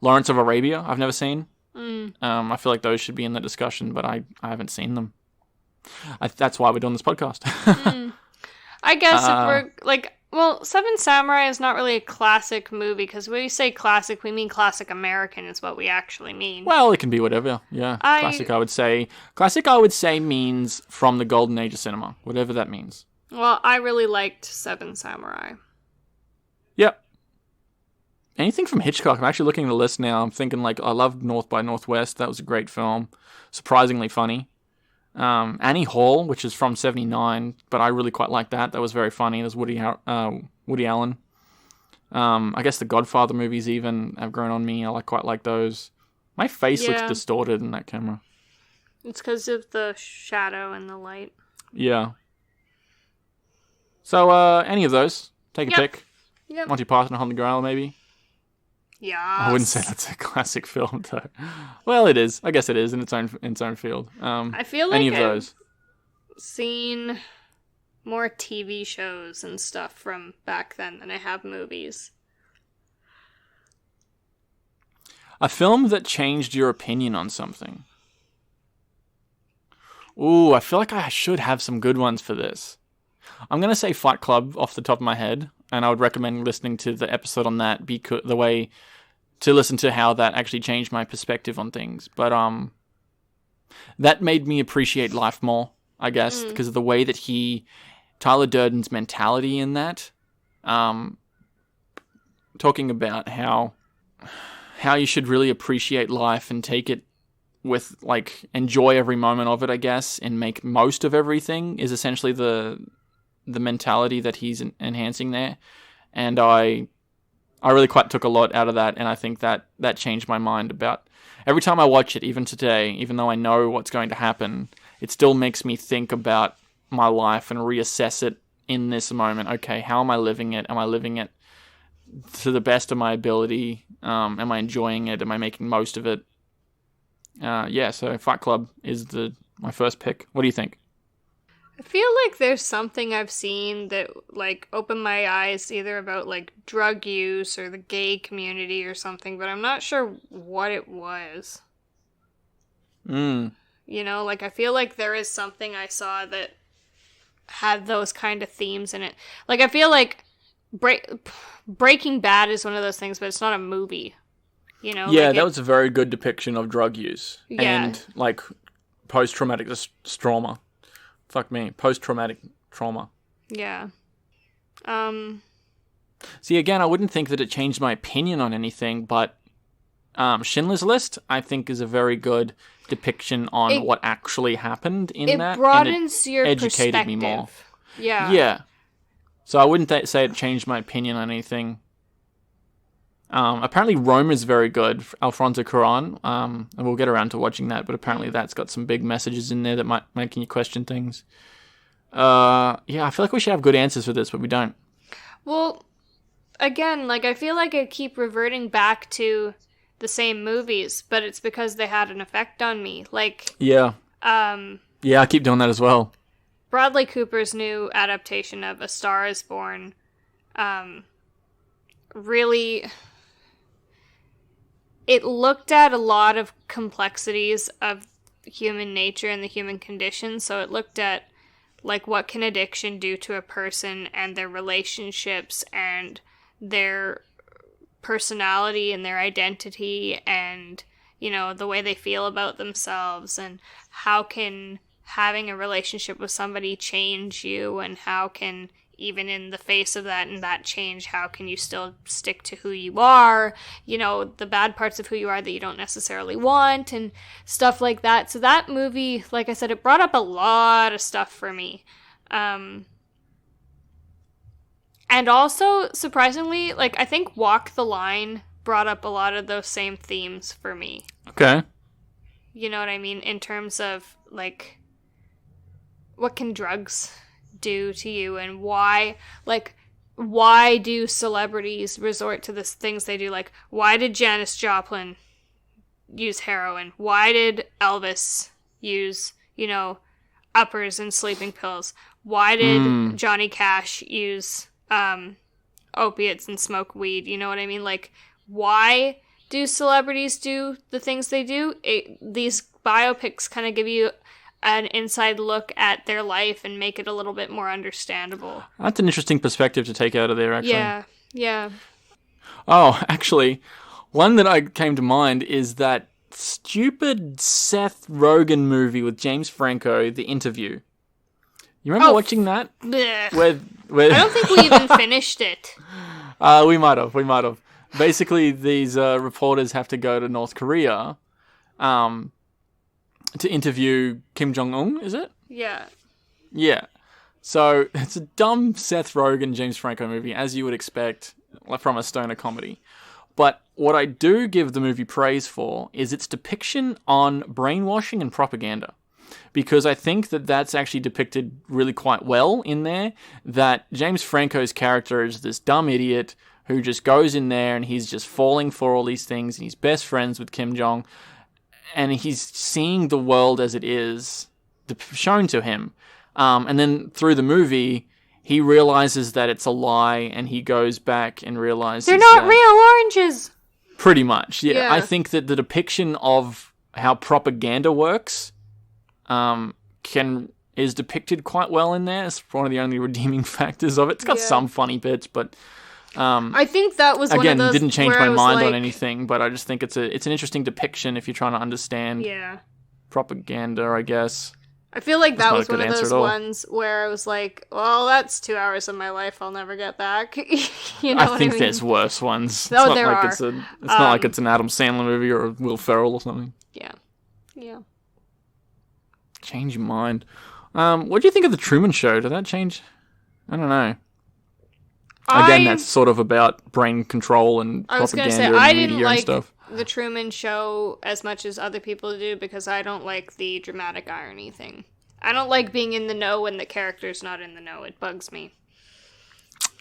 Lawrence of Arabia. I've never seen. I feel like those should be in the discussion, but I haven't seen them. That's why we're doing this podcast. I guess if we're like, well, Seven Samurai is not really a classic movie because when we say classic, we mean classic American is what we actually mean. Well, it can be whatever. Yeah, classic. I would say classic. I would say means from the golden age of cinema, whatever that means. Well, I really liked Seven Samurai. Yep. Anything from Hitchcock. I'm actually looking at the list now. I'm thinking like I loved North by Northwest. That was a great film, surprisingly funny. Annie Hall, which is from 79, but I really quite like that. That was very funny. There's Woody Allen. I guess the Godfather movies even have grown on me. I quite like those. My face looks distorted in that camera. It's because of the shadow and the light. Yeah. So, any of those. Take a pick. Yep. Monty Python and Holy Grail, maybe. Yeah. I wouldn't say that's a classic film, though. Well, it is. I guess it is in its own field. I feel like any of those. Seen more TV shows and stuff from back then than I have movies. A film that changed your opinion on something. Ooh, I feel like I should have some good ones for this. I'm going to say Fight Club off the top of my head, and I would recommend listening to the episode on that to listen to how that actually changed my perspective on things. But that made me appreciate life more, I guess, because of the way that Tyler Durden's mentality in that, talking about how you should really appreciate life and take it with, like, enjoy every moment of it, I guess, and make most of everything is essentially the mentality that he's enhancing there. And I really quite took a lot out of that, and I think that changed my mind about every time I watch it, even today, even though I know what's going to happen, it still makes me think about my life and reassess it in this moment. Okay, how am I living it? Am I living it to the best of my ability? Am I enjoying it? Am I making most of it? So Fight Club is my first pick. What do you think? I feel like there's something I've seen that, like, opened my eyes either about, like, drug use or the gay community or something, but I'm not sure what it was. You know, like, I feel like there is something I saw that had those kind of themes in it. Like, I feel like Breaking Bad is one of those things, but it's not a movie. You know? Yeah, like that was a very good depiction of drug use. Yeah. And, like, post-traumatic trauma. Fuck me. Post-traumatic trauma. Yeah. See, again, I wouldn't think that it changed my opinion on anything, but Schindler's List, I think, is a very good depiction on what actually happened in that. It broadens your educated perspective. me more. Yeah. Yeah. So I wouldn't say it changed my opinion on anything. Apparently Rome is very good, Alfonso Cuarón, and we'll get around to watching that, but apparently that's got some big messages in there that might make you question things. Yeah, I feel like we should have good answers for this, but we don't. Well, again, like, I feel like I keep reverting back to the same movies, but it's because they had an effect on me. Like, yeah, I keep doing that as well. Bradley Cooper's new adaptation of A Star Is Born, really, it looked at a lot of complexities of human nature and the human condition. So it looked at, like, what can addiction do to a person and their relationships and their personality and their identity and, you know, the way they feel about themselves, and how can having a relationship with somebody change you, and how can, even in the face of that and that change, how can you still stick to who you are, you know, the bad parts of who you are that you don't necessarily want, and stuff like that. So that movie, like I said, it brought up a lot of stuff for me. And also, surprisingly, like, I think Walk the Line brought up a lot of those same themes for me. Okay. You know what I mean? In terms of, like, what can drugs do to you, and why do celebrities resort to the things they do? Like, why did Janis Joplin use heroin? Why did Elvis use, you know, uppers and sleeping pills? Why did Johnny Cash use opiates and smoke weed? You know what I mean? Like, why do celebrities do the things they do? These biopics kind of give you an inside look at their life and make it a little bit more understandable. That's an interesting perspective to take out of there, actually. Yeah. Oh, actually, one that I came to mind is that stupid Seth Rogen movie with James Franco, The Interview. You remember watching that? Where I don't think we even finished it. We might have. Basically, these reporters have to go to North Korea to interview Kim Jong-un, is it? Yeah. Yeah. So, it's a dumb Seth Rogen, James Franco movie, as you would expect from a stoner comedy. But what I do give the movie praise for is its depiction on brainwashing and propaganda. Because I think that that's actually depicted really quite well in there, that James Franco's character is this dumb idiot who just goes in there and he's just falling for all these things, and he's best friends with Kim Jong, and he's seeing the world as it is shown to him. And then through the movie, he realizes that it's a lie, and he goes back and realizes they're not real oranges! Pretty much, yeah. I think that the depiction of how propaganda works is depicted quite well in there. It's one of the only redeeming factors of it. It's got some funny bits, but I think that was again, one of those didn't change my mind like, on anything. But I just think it's an interesting depiction if you're trying to understand propaganda, I guess. I feel like that was one of those ones where I was like, well, that's 2 hours of my life I'll never get back. You know I think there's worse ones. It's not like it's not like it's an Adam Sandler movie or a Will Ferrell or something. Yeah. Change your mind. What do you think of The Truman Show? Did that change? I don't know. Again, that's sort of about brain control and propaganda and media and stuff. The Truman Show as much as other people do, because I don't like the dramatic irony thing. I don't like being in the know when the character's not in the know. It bugs me.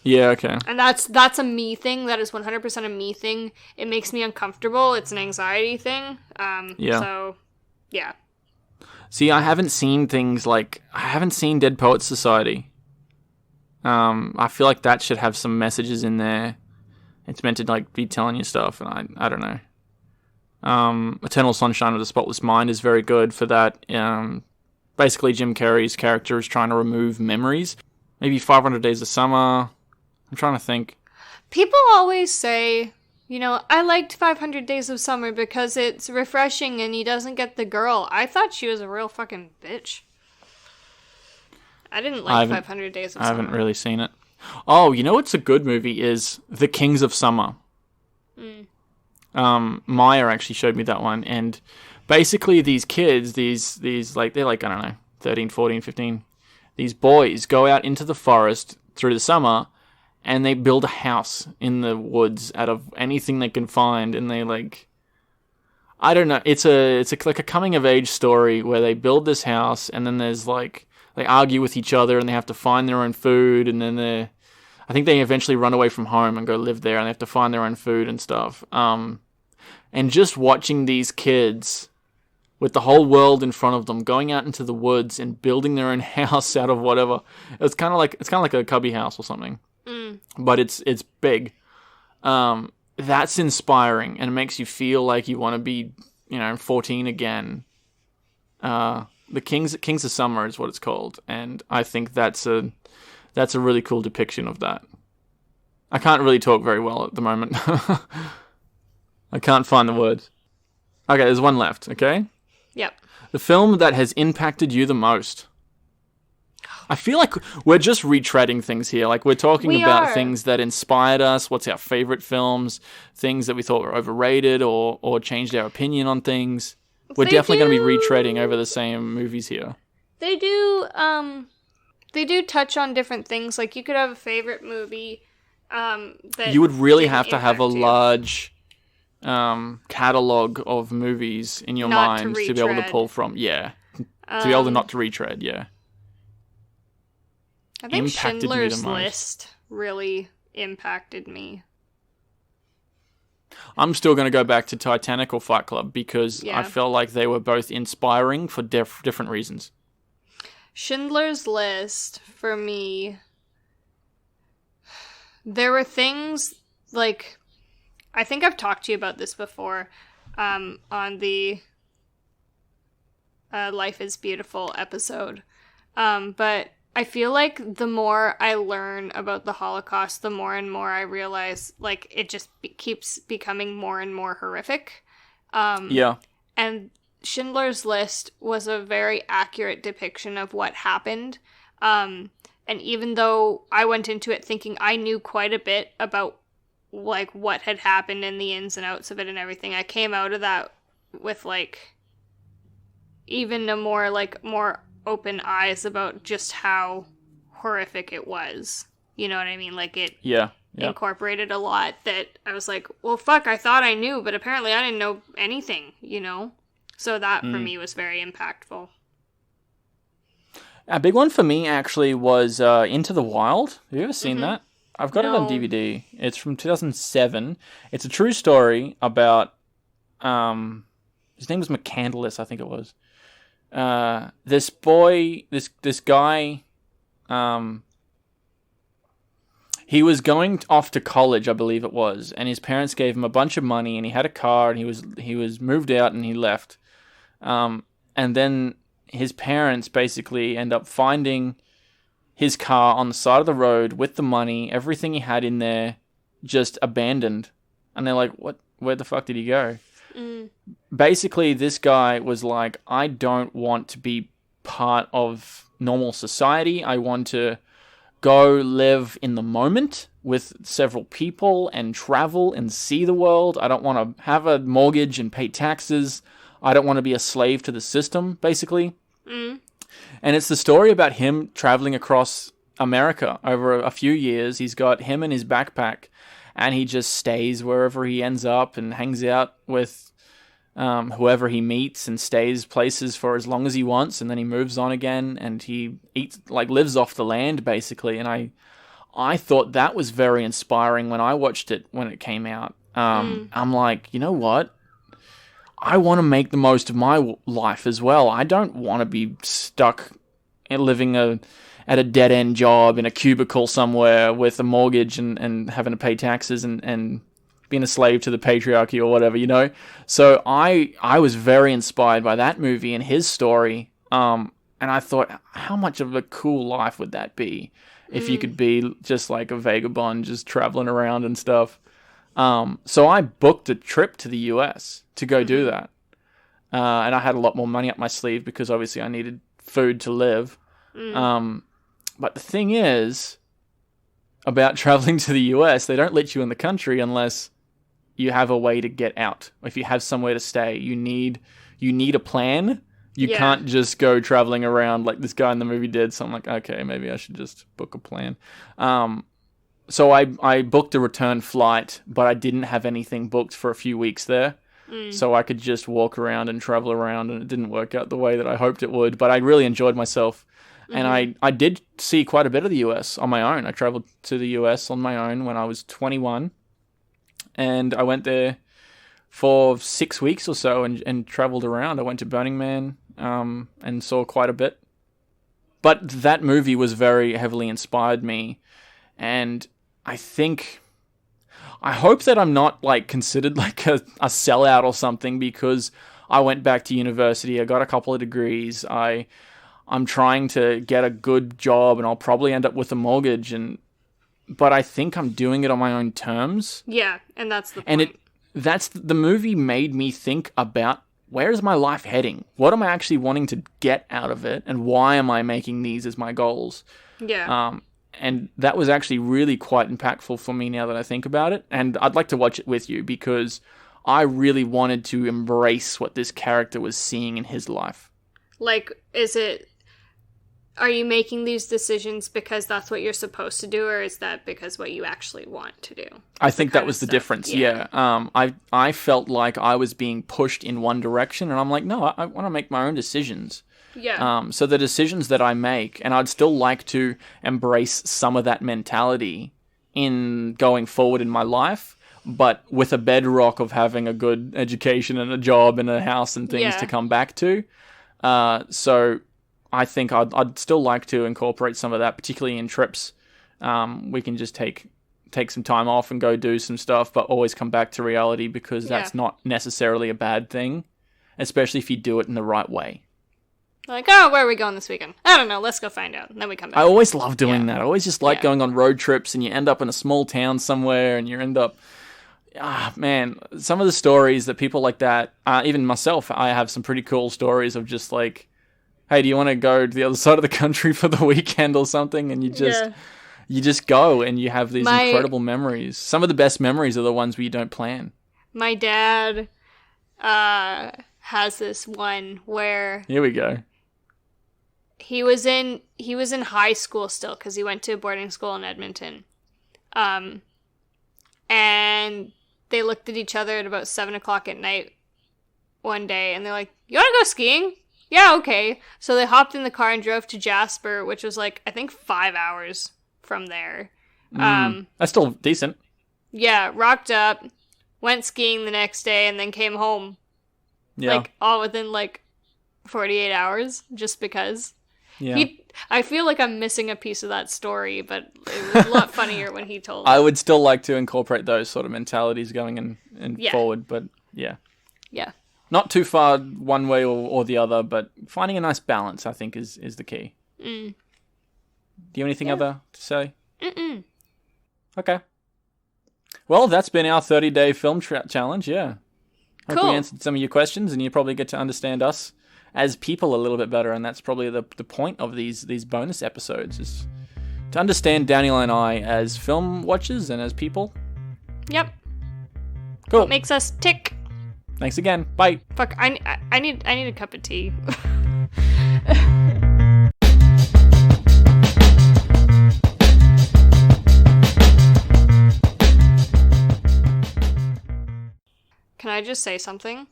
Yeah, okay. And that's a me thing. That is 100% a me thing. It makes me uncomfortable. It's an anxiety thing. So, yeah. See, I haven't seen Dead Poets Society. I feel like that should have some messages in there. It's meant to like be telling you stuff, and I don't know. Eternal Sunshine of the Spotless Mind is very good for that. basically Jim Carrey's character is trying to remove memories. Maybe 500 Days of Summer. I'm trying to think. People always say, I liked 500 Days of Summer because it's refreshing and he doesn't get the girl. I thought she was a real fucking bitch. I didn't like 500 Days of Summer. I haven't really seen it. Oh, you know what's a good movie is The Kings of Summer. Maya actually showed me that one, and basically these kids, these like, they're like, I don't know, 13, 14, 15, these boys go out into the forest through the summer, and they build a house in the woods out of anything they can find, and they like, I don't know, it's like a coming of age story where they build this house, and then there's like, they argue with each other, and they have to find their own food, and then I think they eventually run away from home and go live there, and they have to find their own food and stuff. And just watching these kids with the whole world in front of them, going out into the woods and building their own house out of whatever. It's kind of like a cubby house or something, but it's big. That's inspiring, and it makes you feel like you want to be, 14 again. The Kings of Summer is what it's called, and I think that's a really cool depiction of that. I can't really talk very well at the moment. I can't find the words. Okay, there's one left, okay? Yep. The film that has impacted you the most. I feel like we're just retreading things here. Like, we're talking about things that inspired us, what's our favorite films, things that we thought were overrated or changed our opinion on things. We're definitely going to be retreading over the same movies here. They do touch on different things. Like, you could have a favorite movie that you would really have to have a large catalog of movies in your mind to be able to pull from. Yeah. To be able to not to retread, yeah. I think Schindler's List really impacted me. I'm still going to go back to Titanic or Fight Club because I felt like they were both inspiring for different reasons. Schindler's List, for me, there were things like, I think I've talked to you about this before on the Life is Beautiful episode, but I feel like the more I learn about the Holocaust, the more and more I realize, like, it just keeps becoming more and more horrific. And Schindler's List was a very accurate depiction of what happened. And even though I went into it thinking I knew quite a bit about, like, what had happened and the ins and outs of it and everything, I came out of that with, like, even a more open eyes about just how horrific it was. You know what I mean? Like, it incorporated a lot that I was like, well, fuck, I thought I knew, but apparently I didn't know anything, So that, for me, was very impactful. A big one for me, actually, was Into the Wild. Have you ever seen that? I've got it on DVD. It's from 2007. It's a true story about... his name was McCandless, I think it was. This boy, this guy, he was going off to college, I believe it was, and his parents gave him a bunch of money, and he had a car, and he was moved out, and he left. And then his parents basically end up finding his car on the side of the road with the money, everything he had in there, just abandoned. And they're like, "What? Where the fuck did he go?" Basically, this guy was like, I don't want to be part of normal society. I want to go live in the moment with several people and travel and see the world. I don't want to have a mortgage and pay taxes. I don't want to be a slave to the system, basically. And it's the story about him traveling across America over a few years. He's got him and his backpack, and he just stays wherever he ends up and hangs out with whoever he meets and stays places for as long as he wants, and then he moves on again, and he lives off the land, basically. And I thought that was very inspiring when I watched it when it came out. I'm like, you know what? I want to make the most of my life as well. I don't want to be stuck and living at a dead-end job in a cubicle somewhere with a mortgage and having to pay taxes and being a slave to the patriarchy or whatever, So I was very inspired by that movie and his story. And And I thought, how much of a cool life would that be if you could be just like a vagabond, just traveling around and stuff. So I booked a trip to the US to go do that. And I had a lot more money up my sleeve because obviously I needed food to live. But the thing is, about traveling to the US, they don't let you in the country unless you have a way to get out. If you have somewhere to stay, you need a plan. You can't just go traveling around like this guy in the movie did. So I'm like, okay, maybe I should just book a plan. So I booked a return flight, but I didn't have anything booked for a few weeks there. So I could just walk around and travel around, and it didn't work out the way that I hoped it would. But I really enjoyed myself. And I did see quite a bit of the US on my own. I traveled to the US on my own when I was 21. And I went there for 6 weeks or so and traveled around. I went to Burning Man and saw quite a bit. But that movie was very heavily inspired me. And I hope that I'm not like considered like a sellout or something, because I went back to university. I got a couple of degrees. I'm trying to get a good job, and I'll probably end up with a mortgage. But I think I'm doing it on my own terms. Yeah, and that's the point. And the movie made me think about, where is my life heading? What am I actually wanting to get out of it? And why am I making these as my goals? Yeah. And that was actually really quite impactful for me now that I think about it. And I'd like to watch it with you because I really wanted to embrace what this character was seeing in his life. Like, are you making these decisions because that's what you're supposed to do, or is that because what you actually want to do? I think that was the difference, yeah. I felt like I was being pushed in one direction, and I'm like, no, I want to make my own decisions. Yeah. So the decisions that I make, and I'd still like to embrace some of that mentality in going forward in my life, but with a bedrock of having a good education and a job and a house and things to come back to. So I think I'd still like to incorporate some of that, particularly in trips. We can just take some time off and go do some stuff, but always come back to reality, because that's not necessarily a bad thing, especially if you do it in the right way. Like, oh, where are we going this weekend? I don't know. Let's go find out. And then we come back. I always love doing that. I always just like going on road trips, and you end up in a small town somewhere, and you end up... man, some of the stories that people like that, even myself, I have some pretty cool stories of just like, hey, do you want to go to the other side of the country for the weekend or something? And you just go, and you have these incredible memories. Some of the best memories are the ones where you don't plan. My dad has this one where... Here we go. He was in high school still, because he went to boarding school in Edmonton. And they looked at each other at about 7 o'clock at night one day, and they're like, you want to go skiing? Yeah, okay. So they hopped in the car and drove to Jasper, which was like, I think 5 hours from there. That's still decent. Yeah, rocked up, went skiing the next day, and then came home. Yeah. Like, all within like 48 hours, just because. Yeah. I feel like I'm missing a piece of that story, but it was a lot funnier when he told it. I would still like to incorporate those sort of mentalities going and forward, but yeah. Yeah. Not too far one way or the other, but finding a nice balance, I think, is the key. Do you have anything other to say? Mm-mm. Okay. Well, that's been our 30-day film challenge, yeah. Hope we answered some of your questions, and you probably get to understand us as people a little bit better, and that's probably the point of these bonus episodes, is to understand Danielle and I as film watchers and as people. Yep. Cool. What makes us tick. Thanks again. Bye. Fuck, I need a cup of tea. Can I just say something?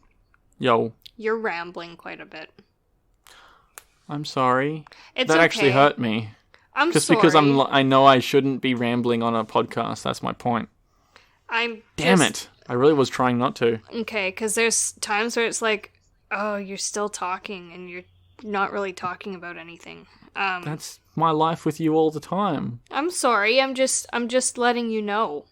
Yo. You're rambling quite a bit. I'm sorry. It's that actually hurt me. I'm just sorry. Because I know I shouldn't be rambling on a podcast. That's my point. Damn it. I really was trying not to. Okay, because there's times where it's like, oh, you're still talking and you're not really talking about anything. That's my life with you all the time. I'm sorry. I'm just letting you know.